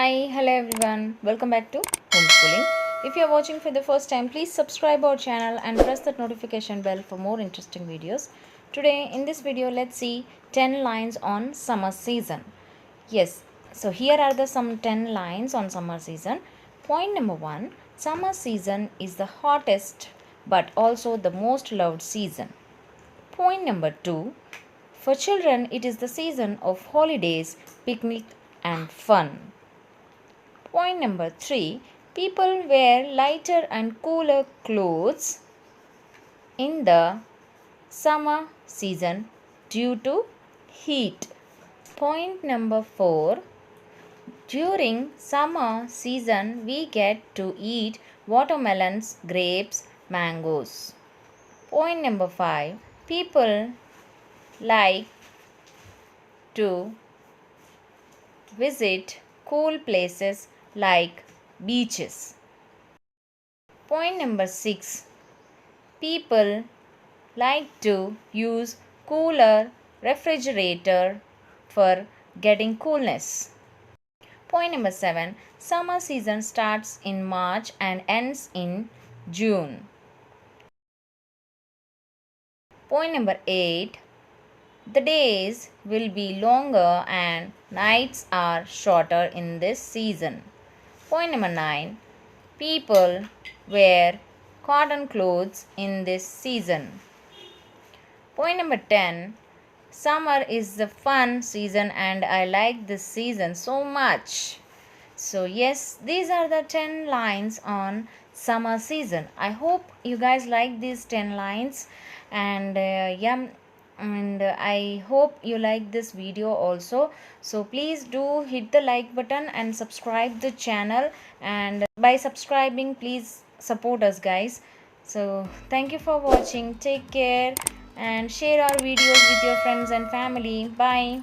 Hi, hello everyone. Welcome back to Homeschooling. If you are watching for the first time, please subscribe our channel and press that notification bell for more interesting videos. Today in this video, let's see 10 lines on summer season. Yes, so here are the some 10 lines on summer season. Point number 1, summer season is the hottest but also the most loved season. Point number 2, for children it is the season of holidays, picnic and fun. Point number 3, people wear lighter and cooler clothes in the summer season due to heat. Point number 4, during summer season we get to eat watermelons, grapes, mangoes. Point number 5, people like to visit cool places like beaches. Point number 6, people like to use cooler refrigerator for getting coolness. Point number 7, summer season starts in March and ends in June. Point number 8, the days will be longer and nights are shorter in this season. Point number 9, people wear cotton clothes in this season. Point number 10, summer is the fun season and I like this season so much. So yes, these are the 10 lines on summer season. I hope you guys like these 10 lines and I hope you like this video also. So please do hit the like button and subscribe the channel, and by subscribing please support us guys. So thank you for watching. Take care and share our videos with your friends and family. Bye.